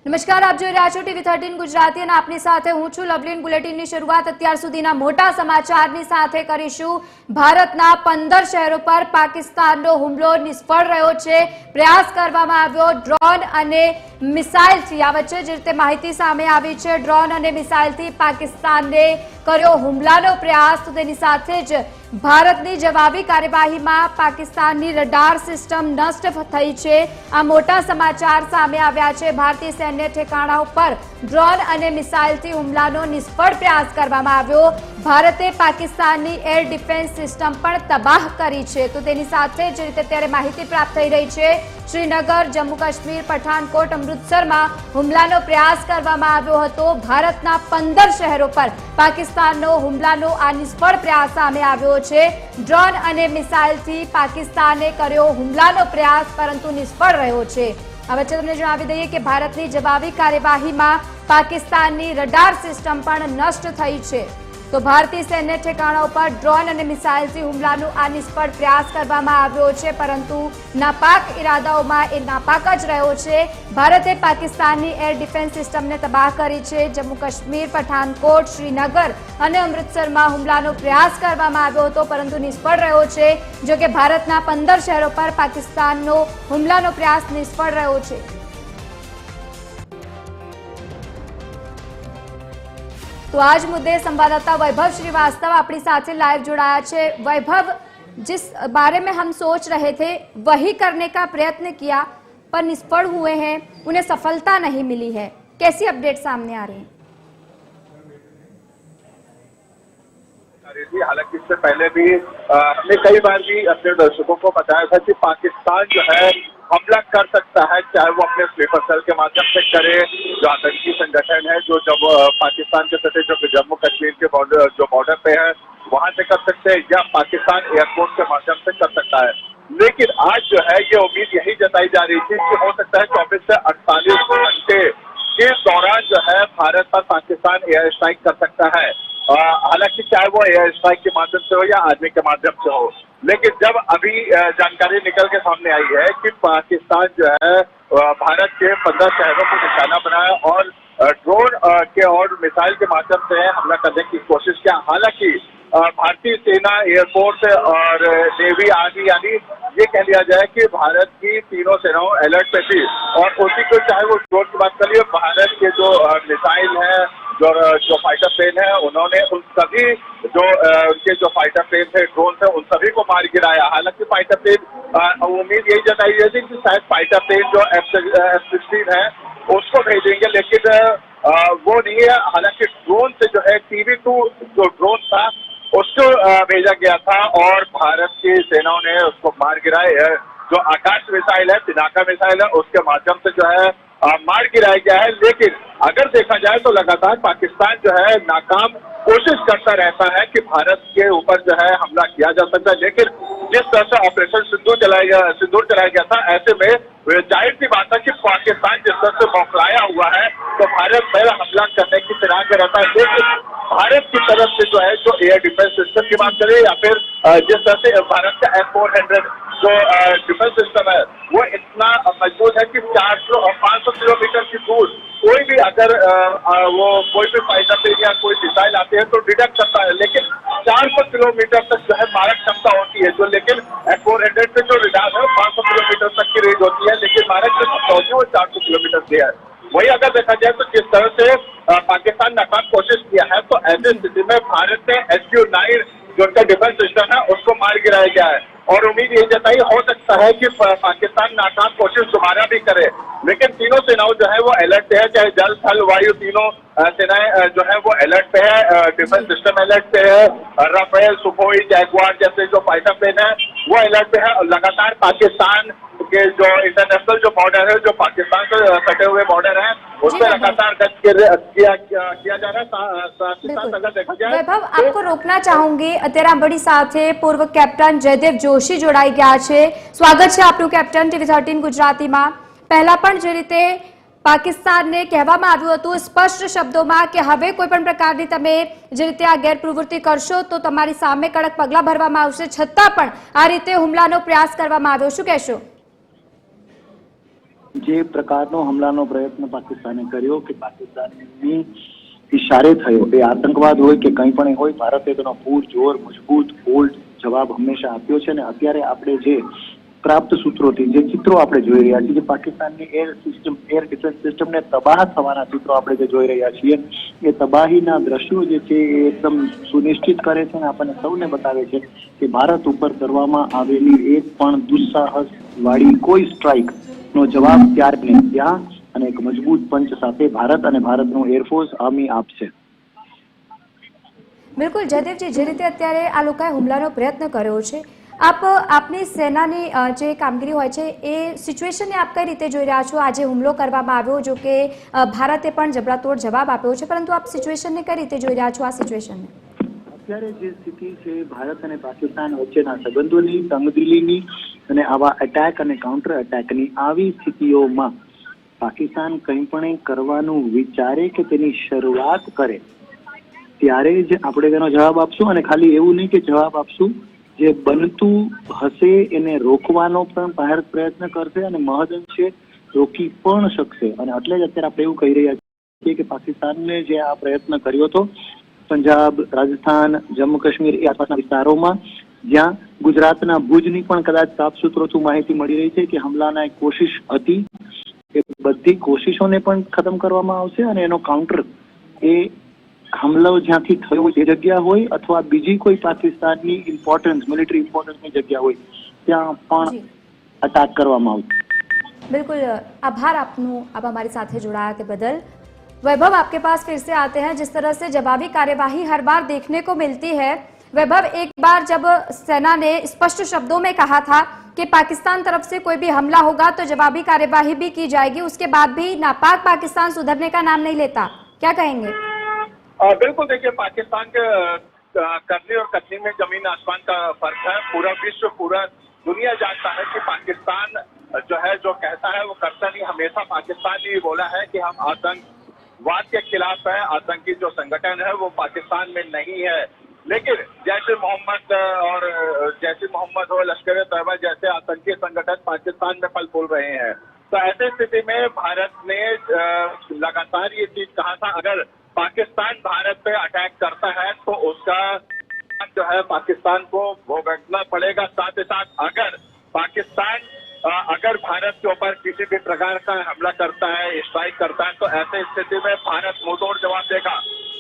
નમસ્કાર, આપ જોઈ રહ્યા છો TV13 ગુજરાતી અને આપની સાથે હું છું લવલીન। બુલેટિનની શરૂઆત અત્યાર સુધીના મોટા સમાચારની સાથે કરીશું। ભારતના 15 શહેરો પર પાકિસ્તાનનો હુમલો નિષ્ફળ રહ્યો છે। પ્રયાસ કરવામાં આવ્યો ડ્રોન અને મિસાઇલથી। આ વચ્ચે જે રીતે માહિતી સામે આવી છે, ડ્રોન અને મિસાઇલથી પાકિસ્તાને કર્યો હુમલાનો પ્રયાસ, તો તેની સાથે જ ભારતની જવાબી કાર્યવાહીમાં પાકિસ્તાનની રડાર સિસ્ટમ નષ્ટ થઈ છે। આ મોટા સમાચાર સામે આવ્યા છે। ભારતીય સૈન્ય ઠેકાણાઓ પર ડ્રોન અને મિસાઇલથી હુમલાનો નિષ્ફળ પ્રયાસ કરવામાં આવ્યો। ભારતે પાકિસ્તાનની એર ડિફેન્સ સિસ્ટમ પણ તબાહ કરી છે। તો તેની સાથે જે રીતે અત્યારે માહિતી પ્રાપ્ત થઈ રહી છે, શ્રીનગર, જમ્મુ કાશ્મીર, પઠાનકોટ, અમૃતસરમાં હુમલાનો પ્રયાસ કરવામાં આવ્યો હતો। ભારતના 15 શહેરો પર પાકિસ્તાનનો હુમલાનો આ નિષ્ફળ પ્રયાસ સામે આવ્યો છે। ડ્રોન અને મિસાઇલથી પાકિસ્તાને કર્યો હુમલાનો પ્રયાસ, પરંતુ નિષ્ફળ રહ્યો છે। આ વચ્ચે તમને જણાવી દઈએ કે ભારતની જવાબી કાર્યવાહીમાં પાકિસ્તાનની રડાર સિસ્ટમ પણ નષ્ટ થઈ છે। તો ભારતીય સૈન્ય ઠેકાણાઓ પર ડ્રોન અને મિસાઇલથી હુમલાનો આ નિષ્ફળ પ્રયાસ કરવામાં આવ્યો છે, પરંતુ નાપાક ઇરાદાઓમાં એ નાપાક જ રહ્યો છે। ભારતે પાકિસ્તાનની એર ડિફેન્સ સિસ્ટમને તબાહ કરી છે। જમ્મુ કાશ્મીર, પઠાનકોટ, શ્રીનગર અને અમૃતસરમાં હુમલાનો પ્રયાસ કરવામાં આવ્યો હતો, પરંતુ નિષ્ફળ રહ્યો છે। જો કે ભારતના 15 શહેરો પર પાકિસ્તાનનો હુમલાનો પ્રયાસ નિષ્ફળ રહ્યો છે। तो आज मुद्दे संवाददाता वैभव श्रीवास्तव अपनी साथ लाइव जुड़ाया है। वैभव, जिस बारे में हम सोच रहे थे वही करने का प्रयत्न किया पर निष्फल हुए हैं, उन्हें सफलता नहीं मिली है। कैसी अपडेट सामने आ रही है? हालांकि इससे पहले भी हमने कई बार भी अपने दर्शकों को बताया था कि पाकिस्तान जो है हमला कर सकता है, चाहे वो अपने स्लीपर सेल के माध्यम से करे, जो आतंकी संगठन है जो जब पाकिस्तान के सटे जो जम्मू कश्मीर के बॉर्डर पे है वहां से कर सकते हैं, या पाकिस्तान एयरपोर्ट के माध्यम से कर सकता है। लेकिन आज जो है ये उम्मीद यही जताई जा रही थी कि हो सकता है 24 से 48 घंटे के दौरान जो है भारत पर पाकिस्तान एयर स्ट्राइक कर सकता है। हालांकि चाहे वो एयर स्ट्राइक के माध्यम से हो या आर्मी के माध्यम से हो, लेकिन जब अभी जानकारी निकल के सामने आई है कि पाकिस्तान जो है भारत के 15 शहरों को निशाना बनाया और ड्रोन के और मिसाइल के माध्यम से हमला करने की कोशिश किया। हालांकि भारतीय सेना, एयरफोर्स और नेवी आदि, यानी ये कह लिया जाए कि भारत की तीनों सेनाओं अलर्ट पे थी। और उसी को चाहे वो ड्रोन की बात करिए, भारत के जो मिसाइल है, जो फाइटर प्लेन है, उन्होंने उन सभी जो उनके जो फाइटर प्लेन थे, ड्रोन थे, उन सभी को मार गिराया। हालांकि फाइटर प्लेन उम्मीद यही जताई गई थी कि शायद फाइटर प्लेन जो F-16 है उसको भेजेंगे, लेकिन वो नहीं है। हालांकि ड्रोन से जो है TB2 जो ड्रोन था उसको भेजा गया था और भारत की सेनाओं ने उसको मार गिराया। जो आकाश मिसाइल है, पिनाका मिसाइल है, उसके माध्यम से जो है मार गिराया गया है। लेकिन अगर देखा जाए तो लगातार पाकिस्तान जो है नाकाम कोशिश करता रहता है कि भारत के ऊपर जो है हमला किया जा सकता है। लेकिन जिस तरह से ऑपरेशन सिंदूर चलाया गया था, ऐसे में जाहिर सी बात है कि पाकिस्तान जिस तरह से बौखलाया हुआ है तो भारत पर हमला करने की फिराक में रहता है। लेकिन भारत की तरफ से जो है जो एयर डिफेंस सिस्टम की बात करें या फिर जिस तरह से भारत का S-400 जो डिफेंस सिस्टम है वो इतना मजबूत है कि 400 और 500 किलोमीटर की दूर कोई भी अगर वो कोई भी फाइटर प्लेन या कोई मिसाइल आते हैं तो डिटेक्ट करता है। लेकिन 400 किलोमीटर तक जो है मारक क्षमता होती है जो, लेकिन S-400 से जो रडार है 500 किलोमीटर तक की रेंज होती है, लेकिन मारक जो क्षमता होती है वो 400 किलोमीटर की है। वही अगर देखा जाए तो जिस तरह से पाकिस्तान नाकाम कोशिश किया है, तो ऐसी स्थिति में भारत ने HQ-9 जो उनका डिफेंस सिस्टम है उसको मार गिराया गया है। और उम्मीद ये जताई हो सकता है कि पाकिस्तान नाकाम कोशिश दोबारा भी करे। लेकिन तीनों सेनाओं जो है वो अलर्ट पे है, चाहे जल, थल, वायु, तीनों सेनाएं जो है वो अलर्ट पे है। डिफेंस सिस्टम अलर्ट पे है। राफेल, सुखोई, जैगुआर जैसे जो फाइटर प्लेन है वो अलर्ट पे है। और लगातार पाकिस्तान के जो इंटरनेशनल जो बॉर्डर है, जो पाकिस्तान से सटे हुए बॉर्डर है, उस पर लगातार किया जा रहा है। अगर देखा जाए वैभव, आपको रोकना चाहूंगी। અત્યારે આપણી સાથે પૂર્વ કેપ્ટન જયદેવ જોશી જોડાઈ ગયા છે। સ્વાગત છે આપનું કેપ્ટન TV13 ગુજરાતીમાં। પહેલા પણ જે રીતે પાકિસ્તાનને કહેવામાં આવ્યું હતું સ્પષ્ટ શબ્દોમાં કે હવે કોઈ પણ પ્રકારની તમે જે રીતે આ ગેરપ્રવૃત્તિ કરશો તો તમારી સામે કડક પગલાં ભરવામાં આવશે, છતાં પણ આ રીતે હુમલાનો પ્રયાસ કરવામાં આવ્યો, શું કહેશો? જે પ્રકારનો હુમલાનો પ્રયત્ન પાકિસ્તાને કર્યો કે પાકિસ્તાનની ઇશારે થયો એ આતંકવાદ હોય કે કંઈ પણ હોય, ભારતે તેનો પૂરજોર મજબૂત બોલ્ડ જવાબ હંમેશા આપ્યો છે. અને અત્યારે આપણે જે પ્રાપ્ત સૂત્રોથી જે ચિત્રો આપણે જોઈ રહ્યા છીએ, જે પાકિસ્તાનની એર ડિફેન્સ સિસ્ટમને તબાહ થવાના ચિત્રો આપણે જે જોઈ રહ્યા છીએ, એ તબાહીના દ્રશ્યો જે છે એ એકદમ સુનિશ્ચિત કરે છે અને આપણને સૌને બતાવે છે કે ભારત ઉપર કરવામાં આવેલી એક પણ દુસ્સાહસ વાળી કોઈ સ્ટ્રાઇક નો જવાબ ત્યારે નહીં ત્યાં અને એક મજબૂત પંચ સાથે ભારત અને ભારતનું એરફોર્સ આર્મી આપશે. બિલકુલ જયદેવજી, જે રીતે અત્યારે આ લોકોએ હુમલાનો પ્રયત્ન કર્યો છે, આપની સેનાની જે કામગીરી હોય છે એ સિચ્યુએશનને આપ કઈ રીતે જોઈ રહ્યા છો? આજે હુમલો કરવામાં આવ્યો, જો કે ભારતે પણ જબરાતોડ જવાબ આપ્યો છે, પરંતુ આપ સિચ્યુએશનને કઈ રીતે જોઈ રહ્યા છો? આ સિચ્યુએશનને અત્યારે જે સ્થિતિ છે ભારત અને પાકિસ્તાન વચ્ચેના સંબંધોની, તંગદિલીની અને આવા એટેક અને કાઉન્ટર એટેકની આવી સ્થિતિઓમાં પાકિસ્તાન કંઈ પણ કરવાનું વિચારે કે તેની શરૂઆત કરે ત્યારે જ આપણે તેનો જવાબ આપશું. અને ખાલી એવું નહીં કે જવાબ આપશું, જે બનતું હશે એને રોકવાનો પણ ભારત પ્રયત્ન કરશે અને મહદઅંશે રોકી પણ શકશે. અને એટલે જ અત્યારે આપણે એવું કહી રહ્યા છીએ કે પાકિસ્તાનને જે આ પ્રયત્ન કર્યો હતો પંજાબ, રાજસ્થાન, જમ્મુ કાશ્મીર એ આસપાસના વિસ્તારોમાં, જ્યાં ગુજરાતના ભુજની પણ કદાચ સાફ સૂત્રોથી માહિતી મળી રહી છે કે હુમલાના એક કોશિશ હતી, એ બધી કોશિશોને પણ ખતમ કરવામાં આવશે અને એનો કાઉન્ટર એ હુમલો જ્યાંથી થયો એ જગ્યા હોય અથવા બીજી કોઈ પાકિસ્તાનની ઇમ્પોર્ટન્સ, મિલિટરી ઇમ્પોર્ટન્સની જગ્યા હોય ત્યાં પણ અટેક કરવામાં આવશે. बिल्कुल, आभार आपनु, आप हमारे साथ जुड़ाया के बदल। वैभव, आपके पास फिर से आते हैं। जिस तरह से जवाबी कार्यवाही हर बार देखने को मिलती है, वैभव, एक बार जब सेना ने स्पष्ट शब्दों में कहा था कि पाकिस्तान तरफ से कोई भी हमला होगा तो जवाबी कार्यवाही भी की जाएगी, उसके बाद भी नापाक पाकिस्तान सुधरने का नाम नहीं लेता, क्या कहेंगे? बिल्कुल, देखिए पाकिस्तान के करनी और कथनी में जमीन आसमान का फर्क है। पूरा विश्व, पूरा दुनिया जानता है कि पाकिस्तान जो है जो कहता है वो करता नहीं। हमेशा पाकिस्तान ने बोला है कि हम आतंकवाद के खिलाफ है, आतंकी जो संगठन है वो पाकिस्तान में नहीं है। लेकिन जैसे मोहम्मद हो, लश्कर तैयबा जैसे आतंकी संगठन पाकिस्तान में फल फूल रहे हैं। तो ऐसे स्थिति में भारत ने लगातार ये चीज कहा था, अगर पाकिस्तान भारत पे अटैक करता है तो उसका जो है पाकिस्तान को भुगतना पड़ेगा। साथ ही साथ अगर भारत के ऊपर किसी भी प्रकार का हमला करता है, स्ट्राइक करता है, तो ऐसे स्थिति में भारत मुंहतोड़ जवाब देगा।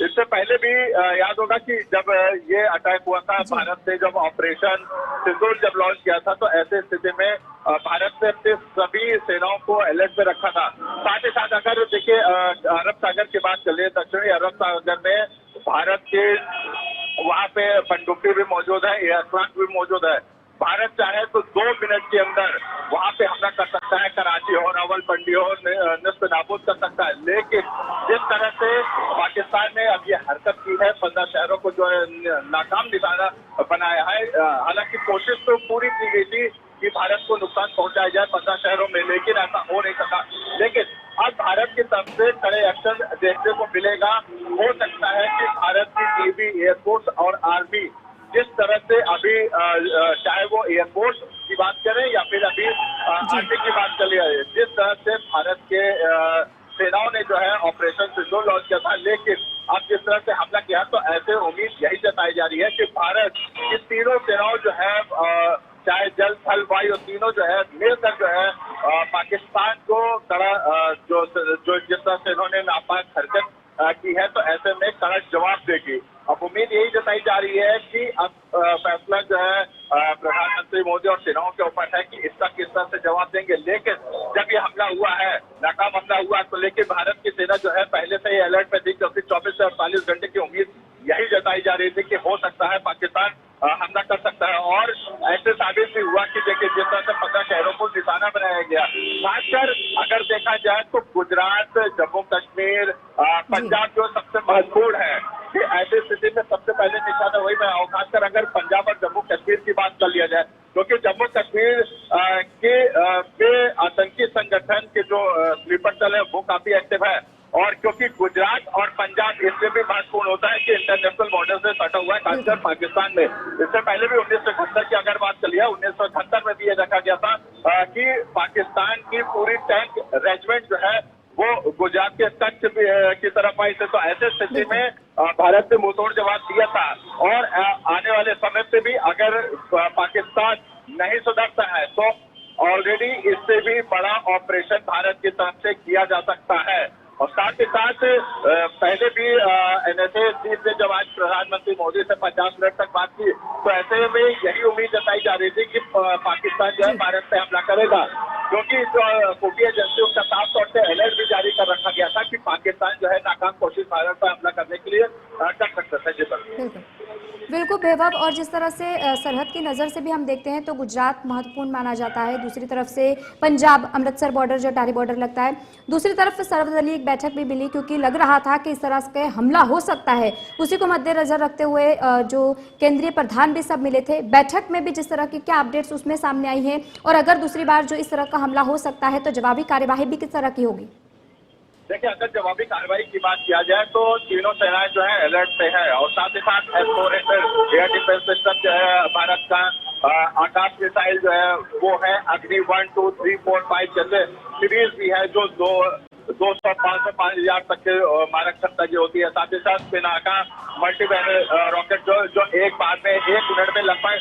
इससे पहले भी याद होगा कि जब ये अटैक हुआ था, भारत ने जब ऑपरेशन सिंदूर जब लॉन्च किया था, तो ऐसे स्थिति में भारत ने अपने सभी सेनाओं को अलर्ट पे रखा था। साथ ही साथ अगर देखिए अरब सागर की बात चलिए, दक्षिणी अरब सागर में भारत के वहाँ पे पनडुब्बी भी मौजूद है, एयरक्राफ्ट भी मौजूद है। भारत चाहे तो 2 मिनट के अंदर वहाँ पे हमला कर सकता है, कराची हो, रावलपिंडी हो, निस्त नाबूद कर सकता है। लेकिन जिस तरह से पाकिस्तान ने अब ये हरकत की है, 15 शहरों को जो है नाकाम निशाना बनाया है। हालांकि कोशिश तो पूरी की गई थी कि भारत को नुकसान पहुंचाया जाए 15 शहरों में, लेकिन ऐसा हो नहीं सका। लेकिन अब भारत की तरफ से कड़े एक्शन देखने को मिलेगा। हो सकता है कि भारत की नेवी, एयरफोर्स और आर्मी जिस तरह से अभी चाहे वो एयरफोर्स की बात करें या फिर अभी आर्मी की बात चली है, जिस तरह से भारत के सेनाओं ने जो है ऑपरेशन सिंदूर लॉन्च किया था, लेकिन अब जिस तरह से हमला किया तो ऐसे उम्मीद यही जताई जा रही है कि भारत की तीनों सेनाओं जो है चाहे जल, थल, वायु, तीनों जो है मिलकर जो है पाकिस्तान को कड़ा जो जिस तरह से इन्होंने नापाक हरकत की है, तो ऐसे में कड़ा जवाब देगी। अब उम्मीद यही जताई जा रही है कि अब फैसला जो है प्रधानमंत्री मोदी और सेनाओं के ऊपर है कि इसका किस तरह से जवाब देंगे। लेकिन जब ये हमला हुआ है, नाकाम हमला हुआ, तो लेकिन भारत की सेना जो है पहले से ही अलर्ट पे थी, क्योंकि 24 से 48 घंटे की उम्मीद यही जताई जा रही थी कि हो सकता है पाकिस्तान हमला कर सकता है। और ऐसे साबित भी हुआ कि देखिए जिस तरह से 15 शहरों को निशाना बनाया गया, खासकर अगर देखा जाए तो गुजरात, जम्मू कश्मीर, पंजाब जो सबसे महत्वपूर्ण है कि ऐसी स्थिति में सबसे पहले निशाना वही बनाओ। खासकर अगर पंजाब और जम्मू कश्मीर की बात कर लिया जाए, क्योंकि जम्मू कश्मीर के आतंकी संगठन के जो स्लीपर सेल है वो काफी एक्टिव है। और क्योंकि गुजरात और पंजाब इसलिए भी महत्वपूर्ण होता है कि इंटरनेशनल बॉर्डर से सटा हुआ है, खासकर पाकिस्तान में। इससे पहले भी 1971 की अगर बात चलिए, 1977 में भी ये देखा गया था कि पाकिस्तान की पूरी टैंक रेजिमेंट जो है वो गुजरात के कच्छ की तरफ आई थी। तो ऐसे स्थिति में भारत ने मुंहतोड़ जवाब दिया था, और आने वाले समय पे भी अगर पाकिस्तान नहीं सुधरता है तो ऑलरेडी इससे भी बड़ा ऑपरेशन भारत की तरफ से किया जा सकता है। और साथ ही साथ पहले भी एनएसए चीफ ने जब आज प्रधानमंत्री मोदी से 50 मिनट तक बात की, तो ऐसे में यही उम्मीद जताई जा रही थी कि पाकिस्तान जो है भारत पे हमला करेगा, क्योंकि जो खुफिया एजेंसियों का साफ तौर से अलर्ट भी जारी कर रखा गया था कि पाकिस्तान जो है नाकाम कोशिश भारत पर हमला करने के लिए कर सकता है। जी सर, बिल्कुल वैभव, और जिस तरह से सरहद की नज़र से भी हम देखते हैं तो गुजरात महत्वपूर्ण माना जाता है, दूसरी तरफ से पंजाब अमृतसर बॉर्डर जो अटारी बॉर्डर लगता है, दूसरी तरफ सर्वदलीय एक बैठक भी मिली क्योंकि लग रहा था कि इस तरह से हमला हो सकता है। उसी को मद्देनजर रखते हुए जो केंद्रीय प्रधान भी सब मिले थे, बैठक में भी जिस तरह की क्या अपडेट्स उसमें सामने आई हैं, और अगर दूसरी बार जो इस तरह का हमला हो सकता है तो जवाबी कार्यवाही भी किस तरह की होगी? देखिए, अगर जवाबी कार्रवाई की बात किया जाए तो तीनों सेनाएं जो है अलर्ट पे है, और साथ ही साथ S-400 एयर डिफेंस सिस्टम जो है भारत का, आकाश मिसाइल जो है वो है अग्नि 1, 2, 3, 4, 5 जैसे सीरीज भी है जो 200, 500, 5000 तक के मारक क्षमता की होती है। साथ ही साथ पिनाका मल्टी बैरल रॉकेट जो एक बार में 1 मिनट में लगभग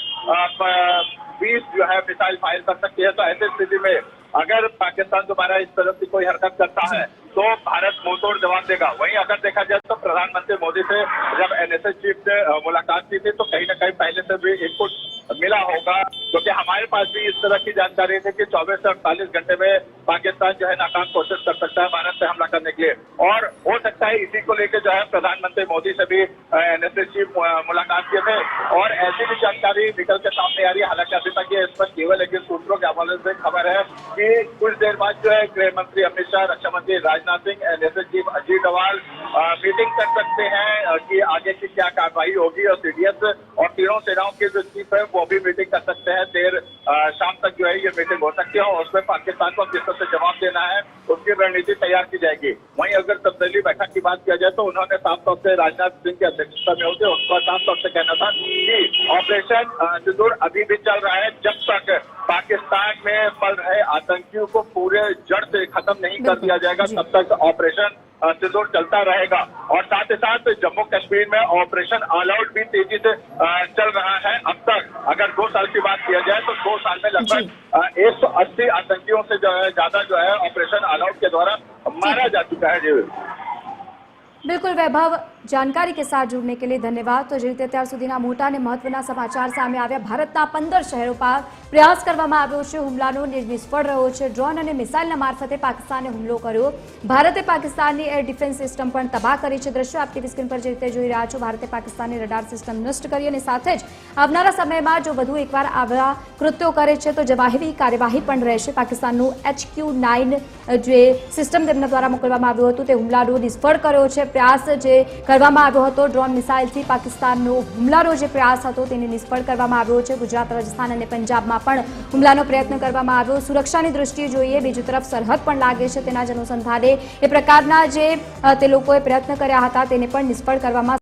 20 जो है मिसाइल फायर कर सकती है। तो ऐसी स्थिति में अगर पाकिस्तान दोबारा इस तरह की कोई हरकत करता है तो भारत मुंहतोड़ जवाब देगा। वहीं अगर देखा जाए तो प्रधानमंत्री मोदी से जब एनएसए चीफ ने मुलाकात की थी तो कहीं ना कहीं पहले से भी इनपुट मिला होगा, क्योंकि हमारे पास भी इस तरह की जानकारी थी कि 24 से 48 घंटे में पाकिस्तान जो है नाकाम कोशिश कर सकता है भारत से हमला करने के लिए। और हो सकता है इसी को लेकर जो है प्रधानमंत्री मोदी से भी एनएसए चीफ मुलाकात किए थे, और ऐसी भी जानकारी निकल के सामने आ रही है। हालांकि अभी तक ये इस पर केवल एक सूत्रों के हवाले से खबर है कि कुछ देर बाद जो है गृह मंत्री अमित शाह, रक्षा मंत्री Rajnath Singh, NSA chief Ajit Doval meeting कर सकते हैं कि आगे की क्या कार्रवाई होगी, और सीडीएस और तीनों सेनाओं के जो चीफ है वो भी मीटिंग कर सकते हैं। देर शाम तक जो है ये मीटिंग हो सकती है, और उसमें पाकिस्तान को किस तरह से जवाब देना है उसकी रणनीति तैयार की जाएगी। वहीं अगर सर्वदलीय बैठक की बात किया जाए तो उन्होंने साफ तौर से राजनाथ सिंह की अध्यक्षता में होते उसका साफ तौर से कहना था कि ऑपरेशन सिंदूर अभी भी चल रहा है, जब तक पाकिस्तान में पल रहे आतंकियों को पूरे जड़ से खत्म नहीं कर दिया जाएगा तब तक ऑपरेशन सिंदूर चलता रहेगा। और साथ ही साथ जम्मू कश्मीर में ऑपरेशन ऑल आउट भी तेजी से चल रहा है। अब तक अगर 2 साल की बात किया जाए तो 2 साल में लगभग 180 आतंकियों से जो है ज्यादा जो है ऑपरेशन ऑल आउट के द्वारा मारा जा चुका है। जी बिल्कुल वैभव, जानकारी के साथ जुड़ने के लिए धन्यवाद। तो જે રીતે અત્યાર સુધીના મોટા અને મહત્વના સમાચાર સામે આવ્યા, ભારતના 15 શહેરો પર પ્રયાસ કરવામાં આવ્યો છે, હુમલાનો નિષ્ફળ રહ્યો છે, ડ્રોન અને મિસાઇલના મારફતે પાકિસ્તાને હુમલો કર્યો, ભારતે પાકિસ્તાનની એર ડિફેન્સ સિસ્ટમ પણ તબાહ કરી છે। દ્રશ્યો આપ ટીવી સ્ક્રીન પર જે રીતે જોઈ રહ્યા છો, ભારતે પાકિસ્તાનની રડાર સિસ્ટમ નષ્ટ કરી, અને સાથે જ આવનારા સમયમાં જો વધુ એકવાર આવા કૃત્યો કરે છે તો જવાબી કાર્યવાહી પણ રહેશે। પાકિસ્તાનનું HQ-9 જે સિસ્ટમ તેમના દ્વારા મોકલવામાં આવ્યું હતું તે હુમલાનો નિષ્ફળ કર્યો છે। પ્રયાસ જે કરવામાં આવ્યો હતો ડ્રોન મિસાઇલથી પાકિસ્તાનનો હુમલાનો જે પ્રયાસ હતો તેને નિષ્ફળ કરવામાં આવ્યો છે। ગુજરાત, રાજસ્થાન અને પંજાબમાં પણ હુમલાનો પ્રયત્ન કરવામાં આવ્યો। સુરક્ષાની દૃષ્ટિએ જોઈએ, બીજી તરફ સરહદ પણ લાગે છે, તેના જ અનુસંધાને એ પ્રકારના જે તે લોકોએ પ્રયત્ન કર્યા હતા તેને પણ નિષ્ફળ કરવામાં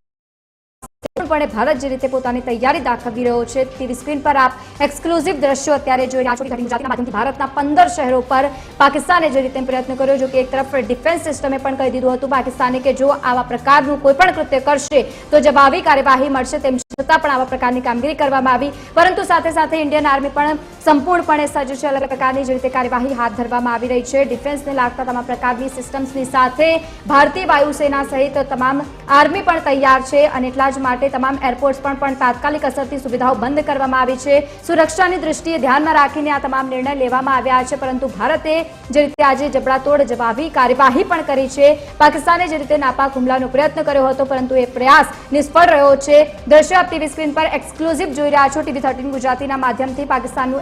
ભારત જે રીતે પોતાની તૈયારી દાખવી રહ્યો છે। ટીવી સ્ક્રીન પર આપ એક્સક્લુઝિવ દ્રશ્યો અત્યારે જોઈ રહ્યા છો। ગુજરાતના માધ્યમથી ભારતના 15 શહેરો પર પાકિસ્તાને જે રીતે પ્રયત્ન કર્યો, જો કે એક તરફ ડિફેન્સ સિસ્ટમે પણ કહી દીધું હતું પાકિસ્તાને કે જો આવા પ્રકારનું કોઈ પણ કૃત્ય કરશે તો જવાબી કાર્યવાહી મળશે। તેમ છતાં પણ આવા પ્રકારની કામગીરી કરવામાં આવી, પરંતુ સાથે સાથે ઇન્ડિયન આર્મી પણ સંપૂર્ણપણે સજ્જ છે। અલગ પ્રકારની જે રીતે કાર્યવાહી હાથ ધરવામાં આવી રહી છે। ડિફેન્સને લાગતા તમામ પ્રકારની સિસ્ટમ્સની સાથે ભારતીય વાયુસેના સહિત તમામ આર્મી પણ તૈયાર છે, અને એટલા જ માટે તમામ એરપોર્ટ્સ પણ તાત્કાલિક અસરથી સુવિધાઓ બંધ કરવામાં આવી છે। સુરક્ષાની દૃષ્ટિએ ધ્યાનમાં રાખીને આ તમામ નિર્ણય લેવામાં આવ્યા છે, પરંતુ ભારતે જે રીતે આજે જબડાતોડ જવાબી કાર્યવાહી પણ કરી છે। પાકિસ્તાને જે રીતે નાપાક હુમલાનો પ્રયત્ન કર્યો હતો, પરંતુ એ પ્રયાસ નિષ્ફળ રહ્યો છે। દ્રશ્યો આપ ટીવી સ્ક્રીન પર એક્સક્લુઝિવ જોઈ રહ્યા છો। ટીવી 13 ગુજરાતીના માધ્યમથી પાકિસ્તાનનું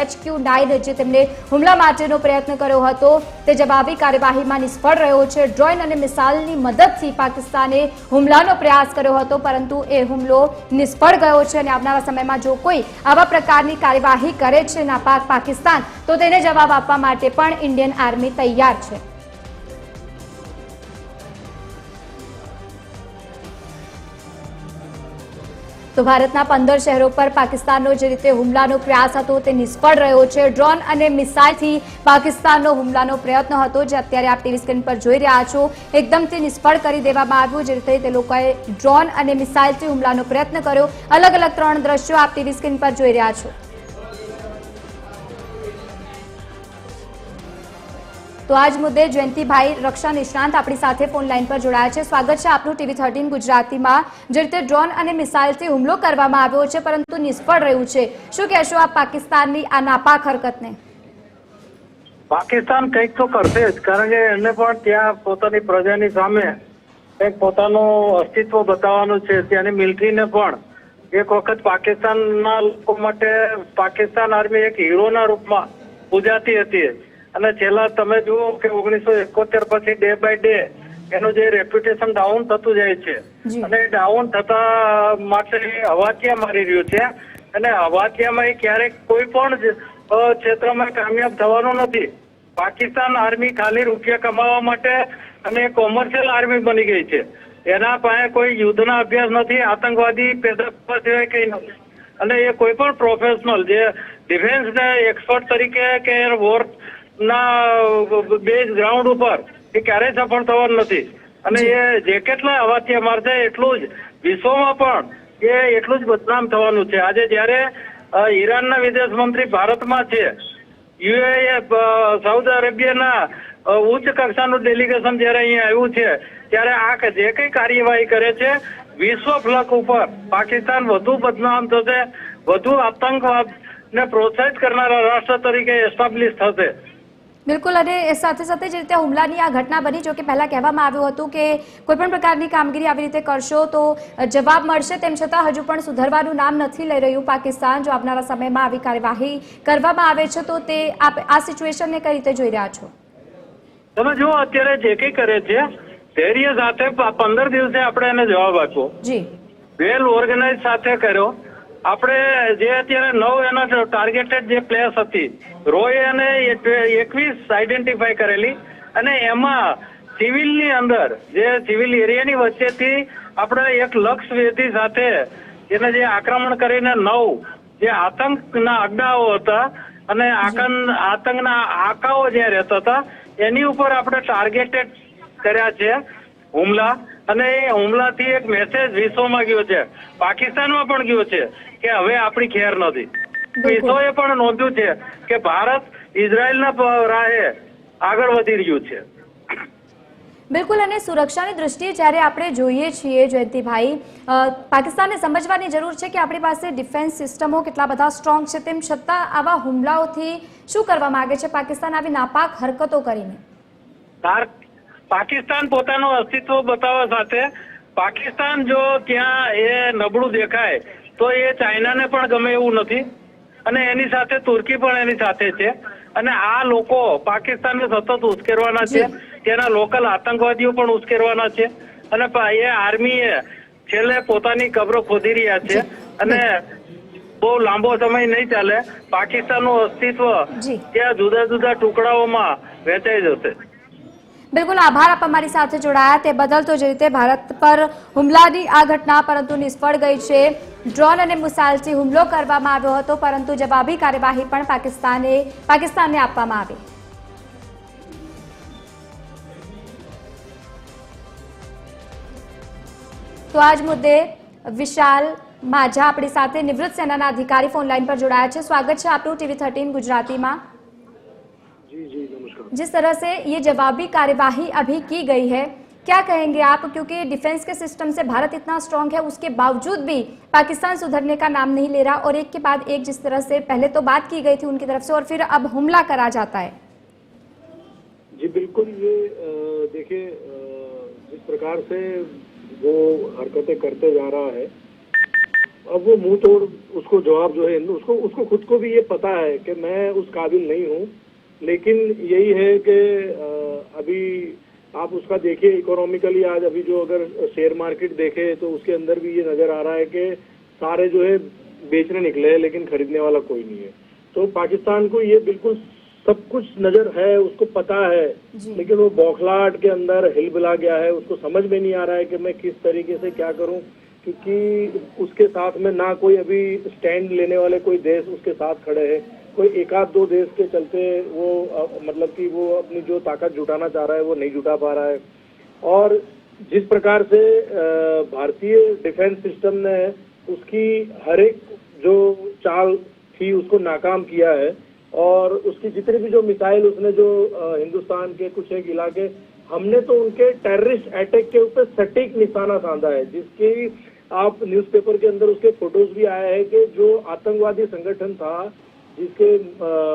HQ-9 જે તેમને હુમલા માટેનો પ્રયત્ન કર્યો હતો તે જવાબી કાર્યવાહીમાં નિષ્ફળ રહ્યો છે। ડ્રોન અને મિસાઇલની મદદથી પાકિસ્તાને હુમલાનો પ્રયાસ કર્યો હતો, પરંતુ એ હુમલો નિષ્ફળ ગયો છે, અને આવનારા સમયમાં જો કોઈ આવા પ્રકારની કાર્યવાહી કરે છે નાપાક પાકિસ્તાન તો તેને જવાબ આપવા માટે પણ ઇન્ડિયન આર્મી તૈયાર છે। તો ભારતના 15 શહેરો પર પાકિસ્તાનનો જે રીતે હુમલાનો પ્રયાસ હતો તે નિષ્ફળ રહ્યો છે. ડ્રોન અને મિસાઇલથી પાકિસ્તાનનો હુમલાનો પ્રયત્ન હતો જે અત્યારે આપ ટીવી સ્ક્રીન પર જોઈ રહ્યા છો એકદમથી નિષ્ફળ કરી દેવામાં આવ્યું. જે રીતે તે લોકોએ ડ્રોન અને મિસાઇલથી હુમલાનો પ્રયત્ન કર્યો. અલગ અલગ 3 દ્રશ્યો આપ ટીવી સ્ક્રીન પર જોઈ રહ્યા છો. તો આજ મુદ્દે જયંતિભાઈ રક્ષા નિષ્ણાંત આપણી સાથે ફોન લાઈન પર જોડાયા છે. સ્વાગત છે આપનું ટીવી 13 ગુજરાતીમાં. જે રીતે ડ્રોન અને મિસાઇલથી હુમલો કરવામાં આવ્યો છે પરંતુ નિષ્ફળ રહ્યું છે, શું કહેશો આપ પાકિસ્તાનની આ નાપાક હરકતને? પાકિસ્તાન કંઈક તો કરશે જ, કારણ કે એને પણ ત્યાં પોતાની પ્રજાની સામે કંઈક પોતાનું અસ્તિત્વ બતાવવાનું છે. ત્યાંની મિલિટરીને પણ એક વખત પાકિસ્તાનના લોકો માટે પાકિસ્તાન આર્મી એક હીરોના રૂપમાં પૂજાતી હતી અને છેલ્લા તમે જુઓ કે 1971 પછી ડે બાય ડે એનું જે રેપ્યુટેશન ડાઉન થતું જાય છે અને ડાઉન થતા માટે હવાતિયા મારી રહ્યું છે અને હવાતિયામાં એ ક્યારેક કોઈ પણ ક્ષેત્રમાં કામયાબ થવાનું નથી. પાકિસ્તાન આર્મી ખાલી રૂપિયા કમાવા માટે અને કોમર્શિયલ આર્મી બની ગઈ છે. એના પાસે કોઈ યુદ્ધના અભ્યાસ નથી, આતંકવાદી પેદા કરવા સિવાય કઈ નથી. અને એ કોઈ પણ પ્રોફેશનલ જે ડિફેન્સ એક્સપર્ટ તરીકે કે વોર ના બેઝ ગ્રાઉન્ડ ઉપર એ ક્યારેય સફળ થવાનું નથી. અને એ જે કેટલા હવાતિયા મારશે એટલું જ વિશ્વમાં પણ એ એટલું જ બદનામ થવાનું છે. આજે જયારે ઈરાનના વિદેશ મંત્રી ભારતમાં છે, યુએઈ સાઉદી અરેબિયાના ઉચ્ચ કક્ષાનું ડેલિગેશન જયારે અહીંયા આવ્યું છે, ત્યારે આ જે કઈ કાર્યવાહી કરે છે વિશ્વ ફલક ઉપર પાકિસ્તાન વધુ બદનામ થશે, વધુ આતંકવાદને પ્રોત્સાહિત કરનારા રાષ્ટ્ર તરીકે એસ્ટાબ્લિશ થશે. બિલકુલ. અને સાથે સાથે જે રીતે હુમલાની આ ઘટના બની, જો કે પહેલા કહેવામાં આવ્યું હતું કે કોઈ પણ પ્રકારની કામગીરી આવી રીતે કરશો તો જવાબ મળશે, તેમ છતાં હજુ પણ સુધરવાનું નામ નથી લઈ રહ્યું પાકિસ્તાન. જો આવનારા સમયમાં આવી કાર્યવાહી કરવામાં આવે છે તો તે આ સિચ્યુએશનને કઈ રીતે જોઈ રહ્યા છો? તમે જુઓ અત્યારે જે કઈ કરે છે ધૈર્ય સાથે 15 દિવસે આપણે એને જવાબ આપ્યો, જી વેલ ઓર્ગેનાઇઝ સાથે કર્યો. આપણે જે અત્યારે 9 એના ટાર્ગેટેડ જે પ્લેસ હતી, રોય અને 21 આઈડેન્ટિફાઈ કરેલી અને એમાં સિવિલની અંદર જે સિવિલ એરિયાની વચ્ચેથી આપણે એક લક્ષ્ય વેધી સાથે એને જે આક્રમણ કરીને 9 જે આતંકના અડ્ડાઓ હતા અને આતંકના આકાઓ જ્યાં રહેતા હતા એની ઉપર આપણે ટાર્ગેટેડ કર્યા છે હુમલા. અને એ હુમલાથી એક મેસેજ વિશ્વમાં ગયો છે, પાકિસ્તાનમાં પણ ગયો છે કે હવે આપણી ખેર નથી. વિશ્વએ પણ નોંધ્યું છે કે ભારત ઇઝરાયલના રાહે આગળ વધી રહ્યું છે. બિલકુલ. અને સુરક્ષાની દૃષ્ટિએ જ્યારે આપણે જોઈએ છીએ જયંતિભાઈ, પાકિસ્તાનને સમજવાની જરૂર છે કે આપણી પાસે ડિફેન્સ સિસ્ટમો કેટલા બધા સ્ટ્રોંગ છે, તેમ છતાં આવા હુમલાઓથી શું કરવા માંગે છે પાકિસ્તાન આવી નાપાક હરકતો કરીને? પાકિસ્તાન પોતાનું અસ્તિત્વ બતાવવા સાથે પાકિસ્તાન જો ત્યાં એ નબળું દેખાય તો એ ચાઇનાને પણ ગમે એવું નથી અને એની સાથે તુર્કી પણ એની સાથે છે. અને આ લોકો પાકિસ્તાનને સતત ઉશ્કેરવાના છે, તેના લોકલ આતંકવાદીઓ પણ ઉશ્કેરવાના છે અને એ આર્મીએ છેલ્લે પોતાની કબરો ખોદી રહ્યા છે અને બહુ લાંબો સમય નહીં ચાલે પાકિસ્તાનનું અસ્તિત્વ ત્યાં જુદા જુદા ટુકડાઓમાં વહેંચાઈ જશે. બિલકુલ. આભાર આપ અમારી સાથે જોડાયા તે બદલ. તો જે રીતે ભારત પર હુમલાની આ ઘટના પરંતુ નિષ્ફળ ગઈ છે. ડ્રોન અને મિસાઇલથી હુમલો કરવામાં આવ્યો હતો પરંતુ જવાબી કાર્યવાહી પણ પાકિસ્તાનને આપવામાં આવી. તો આજ મુદ્દે વિશાલ माझा अपनी साथ निवृत्त सेना अधिकारी फोन लाइन पर जोड़ाया है। स्वागत है आपको टीवी 13 गुजराती में। जी जी नमस्कार। जिस तरह से ये जवाबी कार्यवाही अभी की गई है, क्या कहेंगे आप, क्योंकि डिफेंस के सिस्टम से भारत इतना स्ट्रांग है, उसके बावजूद भी पाकिस्तान सुधरने का नाम नहीं ले रहा और एक के बाद एक जिस तरह से पहले तो बात की गई थी उनकी तरफ से और फिर अब हमला करा जाता है। जी बिल्कुल, ये देखिए जिस प्रकार से वो हरकतें करते जा रहा है, अब वो मुंह तोड़ उसको जवाब जो है उसको खुद को भी ये पता है कि मैं उस काबिल नहीं हूँ, लेकिन यही है कि अभी आप उसका देखिए इकोनॉमिकली आज अभी जो अगर शेयर मार्केट देखे तो उसके अंदर भी ये नजर आ रहा है कि सारे जो है बेचने निकले हैं लेकिन खरीदने वाला कोई नहीं है। तो पाकिस्तान को ये बिल्कुल सब कुछ नजर है, उसको पता है, लेकिन वो बौखलाहट के अंदर हिल बिला गया है, उसको समझ में नहीं आ रहा है कि मैं किस तरीके से क्या करूं क्योंकि उसके साथ में ना कोई अभी स्टैंड लेने वाले कोई देश उसके साथ खड़े हैं। कोई एक आध दो देश के चलते वो मतलब कि वो अपनी जो ताकत जुटाना चाह रहा है वो नहीं जुटा पा रहा है। और जिस प्रकार से भारतीय डिफेंस सिस्टम ने उसकी हर एक जो चाल थी उसको नाकाम किया है, और उसकी जितने भी जो मिसाइल उसने जो हिंदुस्तान के कुछ एक इलाके, हमने तो उनके टेररिस्ट अटैक के ऊपर सटीक निशाना साधा है, जिसकी आप न्यूज़पेपर के अंदर उसके फोटोज भी आए हैं कि जो आतंकवादी संगठन था जिसके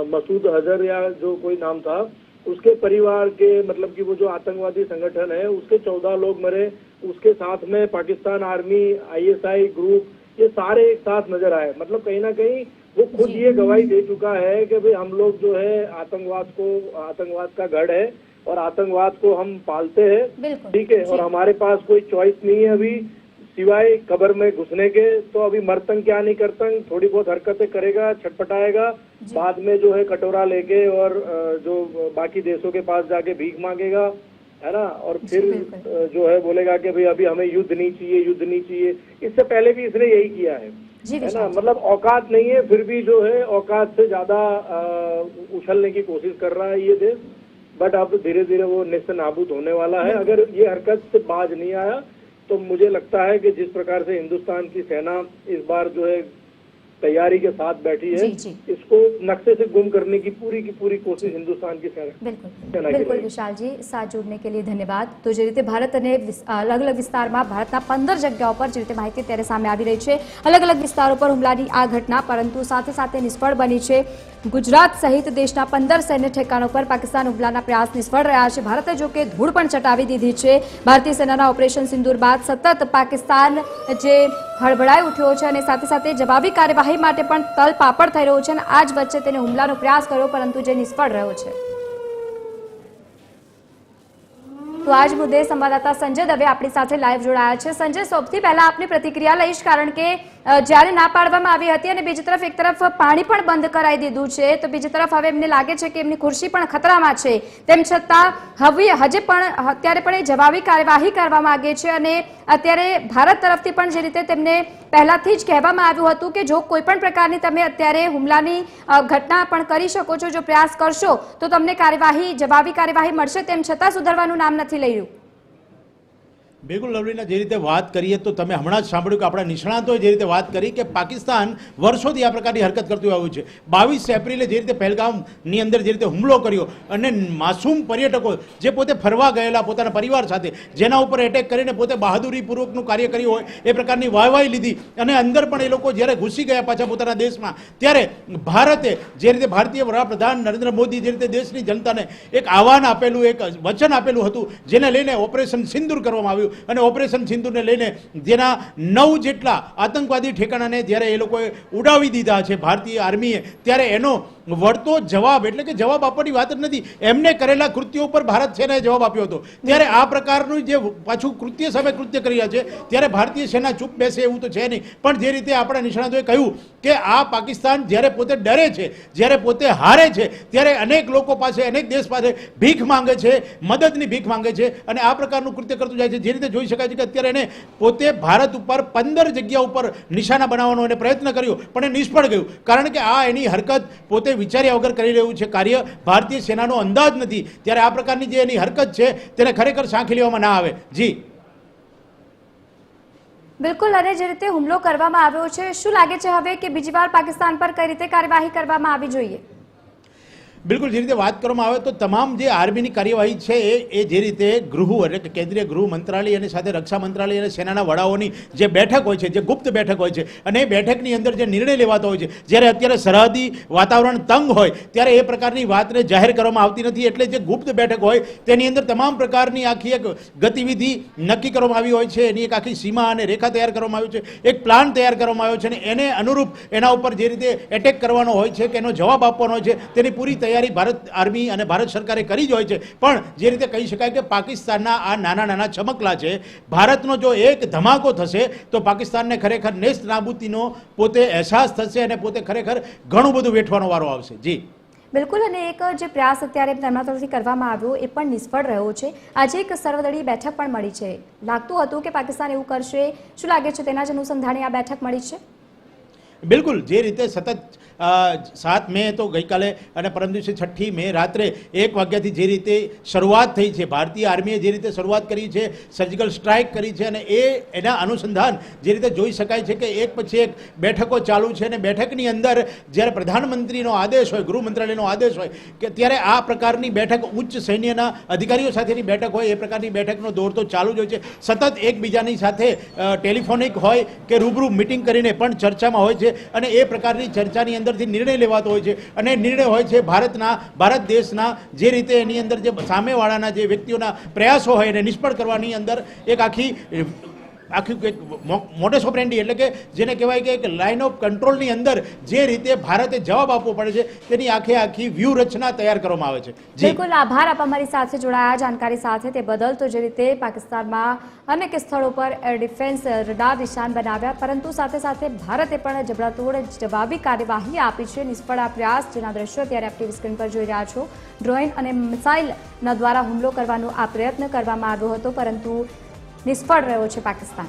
मसूद अजहर या जो कोई नाम था, उसके परिवार के मतलब कि वो जो आतंकवादी संगठन है उसके 14 लोग मरे, उसके साथ में पाकिस्तान आर्मी, ISI ग्रुप, ये सारे एक साथ नजर आए। मतलब कहीं ना कहीं वो खुद ये गवाही दे चुका है कि भाई हम लोग जो है आतंकवाद का गढ़ है और आतंकवाद को हम पालते हैं, ठीक है, और हमारे पास कोई चॉइस नहीं है अभी सिवाय कब्र में घुसने के। तो अभी मरतंग क्या नहीं करतंग, थोड़ी बहुत हरकतें करेगा, छटपटाएगा, बाद में जो है कटोरा लेके और जो बाकी देशों के पास जाके भीख मांगेगा, है ना, और फिर जो है बोलेगा कि भाई अभी हमें युद्ध नहीं चाहिए, युद्ध नहीं चाहिए। इससे पहले भी इसने यही किया है ना। मतलब औकात नहीं है, फिर भी जो है औकात से ज्यादा उछलने की कोशिश कर रहा है ये देश। बट अब धीरे धीरे वो निस्ते नाबूद होने वाला है अगर ये हरकत से बाज नहीं आया। तो मुझे लगता है कि जिस प्रकार से हिंदुस्तान की सेना इस बार जो है तैयारी के साथ बैठी है, इसको नक्शे से गुम करने की पूरी कोशिश हिंदुस्तान की सेना बिल्कुल विशाल जी, साथ जोड़ने के लिए धन्यवाद। तो જે રીતે ભારત અને અલગ અલગ વિસ્તારમાં ભારતના 15 જગ્યાઓ પર જે રીતે માહિતી અત્યારે સામે આવી રહી છે, અલગ અલગ વિસ્તારો પર હુમલાની આ ઘટના પરંતુ સાથે સાથે નિષ્ફળ બની છે। ગુજરાત સહિત દેશના 15 સૈન્ય ઠેકાણો પર પાકિસ્તાન હુમલાના પ્રયાસ નિષ્ફળ રહ્યા છે। ભારતે જો કે ધૂળ પણ ચટાવી દીધી છે। ભારતીય સેનાના ઓપરેશન સિંદૂર બાદ સતત પાકિસ્તાન જે હળબળાઈ ઉઠ્યો છે અને સાથે સાથે જવાબી કાર્યવાહી માટે પણ તલ પાપડ થઈ રહ્યો છે અને આ જ વચ્ચે તેને હુમલાનો પ્રયાસ કર્યો પરંતુ જે નિષ્ફળ રહ્યો છે। તો આજ મુદ્દે સંવાદદાતા સંજય દવે આપણી સાથે લાઈવ જોડાયા છે। સંજય, સૌથી પહેલા આપની પ્રતિક્રિયા લઈશ, કારણ કે જ્યારે ના પાડવામાં આવી હતી અને બીજી તરફ એક તરફ પાણી પણ બંધ કરાવી દીધું છે, તો બીજી તરફ હવે એમને લાગે છે કે એમની ખુરશી પણ ખતરામાં છે, તેમ છતાં હજે પણ અત્યારે પણ એ જવાબી કાર્યવાહી કરવા માંગે છે અને અત્યારે ભારત તરફથી પણ જે રીતે તેમને પહેલાથી જ કહેવામાં આવ્યું હતું કે જો કોઈ પણ પ્રકારની તમે અત્યારે હુમલાની ઘટના પણ કરી શકો છો, જો પ્રયાસ કરશો તો તમને જવાબી કાર્યવાહી મળશે, તેમ છતાં સુધરવાનું નામ નથી લઈ રહ્યું। બિલકુલ લવલીના જે રીતે વાત કરીએ તો તમે હમણાં જ સાંભળ્યું કે આપણા નિષ્ણાતોએ જે રીતે વાત કરી કે પાકિસ્તાન વર્ષોથી આ પ્રકારની હરકત કરતું આવ્યું છે। 22 એપ્રિલે જે રીતે પહેલગામની અંદર જે રીતે હુમલો કર્યો અને માસૂમ પર્યટકો જે પોતે ફરવા ગયેલા પોતાના પરિવાર સાથે જેના ઉપર એટેક કરીને પોતે બહાદુરીપૂર્વકનું કાર્ય કર્યું હોય એ પ્રકારની વાહવાહી લીધી અને અંદર પણ એ લોકો જ્યારે ઘૂસી ગયા પાછા પોતાના દેશમાં, ત્યારે ભારતે જે રીતે ભારતીય વડાપ્રધાન નરેન્દ્ર મોદી જે રીતે દેશની જનતાને એક આહ્વાન આપેલું, એક વચન આપેલું હતું, જેને લઈને ઓપરેશન સિંદૂર કરવામાં આવ્યું અને ઓપરેશન સિંદૂરને લઈને જેના 9 જેટલા આતંકવાદી ઠેકાણાને જ્યારે એ લોકોએ ઉડાવી દીધા છે ભારતીય આર્મીએ, ત્યારે એનો વળતો જવાબ એટલે કે જવાબ આપવાની વાત જ નથી, એમને કરેલા કૃત્યો ઉપર ભારત સેનાએ જવાબ આપ્યો હતો। ત્યારે આ પ્રકારનું જે પાછું કૃત્ય સામે કૃત્ય કરી રહ્યા છે ત્યારે ભારતીય સેના ચૂપ બેસે એવું તો છે નહીં। પણ જે રીતે આપણા નિષ્ણાતોએ કહ્યું કે આ પાકિસ્તાન જ્યારે પોતે ડરે છે, જ્યારે પોતે હારે છે, ત્યારે અનેક લોકો પાસે, અનેક દેશ પાસે ભીખ માંગે છે, મદદની ભીખ માંગે છે અને આ પ્રકારનું કૃત્ય કરતું જાય છે। જે રીતે જોઈ શકાય છે કે અત્યારે એને પોતે ભારત ઉપર 15 જગ્યા ઉપર નિશાના બનાવવાનો એને પ્રયત્ન કર્યો પણ એ નિષ્ફળ ગયું, કારણ કે આ એની હરકત પોતે વિચાર્યા વગર કરી રહ્યું છે કાર્ય, ભારતીય સેનાનો અંદાજ નથી। ત્યારે આ પ્રકારની જે એની હરકત છે તેને ખરેખર સાંખી લેવામાં ના આવે। જી બિલકુલ, અને જે રીતે હુમલો કરવામાં આવ્યો છે, શું લાગે છે હવે કે બીજી વાર પાકિસ્તાન પર કઈ રીતે કાર્યવાહી કરવામાં આવી જોઈએ? બિલકુલ, જે રીતે વાત કરવામાં આવે તો તમામ જે આર્મીની કાર્યવાહી છે એ જે રીતે ગૃહ એટલે કે કેન્દ્રીય ગૃહ મંત્રાલય અને સાથે રક્ષા મંત્રાલય અને સેનાના વડાઓની જે બેઠક હોય છે, જે ગુપ્ત બેઠક હોય છે, અને એ બેઠકની અંદર જે નિર્ણય લેવાતો હોય છે, જ્યારે અત્યારે સરહદી વાતાવરણ તંગ હોય ત્યારે એ પ્રકારની વાતને જાહેર કરવામાં આવતી નથી। એટલે જે ગુપ્ત બેઠક હોય તેની અંદર તમામ પ્રકારની આખી એક ગતિવિધિ નક્કી કરવામાં આવી હોય છે, એની એક આખી સીમા અને રેખા તૈયાર કરવામાં આવી છે, એક પ્લાન તૈયાર કરવામાં આવ્યો છે અને એને અનુરૂપ એના ઉપર જે રીતે એટેક કરવાનો હોય છે કે એનો જવાબ આપવાનો હોય છે તેની પૂરી તૈયારી ભારત આર્મી અને ભારત સરકારે કરી જ હોય છે। પણ જે રીતે કહી શકાય કે પાકિસ્તાનના આ નાના નાના ચમકલા છે, ભારતનો જો એક ધમાકો થશે તો પાકિસ્તાનને ખરેખર નેસ્ત નાબૂદીનો પોતે અહેસાસ થશે અને પોતે ખરેખર ઘણું બધું વેઠવાનો વારો આવશે। જી બિલકુલ, અને એક જે પ્રયાસ અત્યારે તેમના તરફથી કરવામાં આવ્યો એ પણ નિષ્ફળ રહ્યો છે. આજે એક સર્વદળીય બેઠક પણ મળી છે. લાગતું હતું કે પાકિસ્તાન એવું કરશે, શું લાગે છે તેના જ અનુસંધાને આ બેઠક મળી છે? બિલકુલ, જે રીતે સતત 7 મે તો ગઈકાલે અને પરમ દિવસે 6 મે રાત્રે 1 વાગ્યાથી જે રીતે શરૂઆત થઈ છે, ભારતીય આર્મીએ જે રીતે શરૂઆત કરી છે, સર્જિકલ સ્ટ્રાઇક કરી છે, અને એના અનુસંધાન જે રીતે જોઈ શકાય છે કે એક પછી એક બેઠકો ચાલુ છે. અને બેઠકની અંદર જ્યારે પ્રધાનમંત્રીનો આદેશ હોય, ગૃહ મંત્રાલયનો આદેશ હોય કે ત્યારે આ પ્રકારની બેઠક ઉચ્ચ સૈન્યના અધિકારીઓ સાથેની બેઠક હોય, એ પ્રકારની બેઠકનો દોર તો ચાલુ જ હોય છે. સતત એકબીજાની સાથે ટેલિફોનિક હોય કે રૂબરૂ મિટિંગ કરીને પણ ચર્ચામાં હોય છે, અને એ પ્રકારની ચર્ચાની અંદરથી નિર્ણય લેવાતો હોય છે. અને નિર્ણય હોય છે ભારત દેશના જે રીતે એની અંદર જે સામેવાળાના જે વ્યક્તિઓના પ્રયાસો હોય એને નિષ્ફળ કરવાની અંદર એક આખી મોડસ ઓપરેન્ડી એટલે કે જેને કહેવાય કે એક લાઇન ઓફ કંટ્રોલની અંદર જે રીતે ભારતે જવાબ આપવો પડે છે તેની આખી વ્યૂહરચના તૈયાર કરવામાં આવે છે. બિલકુલ, આભાર આપ અમારી સાથે જોડાયા જાણકારી સાથે તે બદલ. તો જે રીતે પાકિસ્તાનમાં અનેક સ્થળો પર એર ડિફેન્સ રડાર નિશાન બનાવ્યા, પરંતુ સાથે સાથે ભારતે પણ જબરાતોડ જવાબી કાર્યવાહી આપી છે. નિષ્ફળ આ પ્રયાસ, જેના દ્રશ્યો અત્યારે આપ ટીવી સ્ક્રીન પર જોઈ રહ્યા છો, ડ્રોન અને મિસાઇલના દ્વારા હુમલો કરવાનો આ પ્રયત્ન કરવામાં આવ્યો હતો, પરંતુ નિષ્ફળ રહ્યો છે પાકિસ્તાન.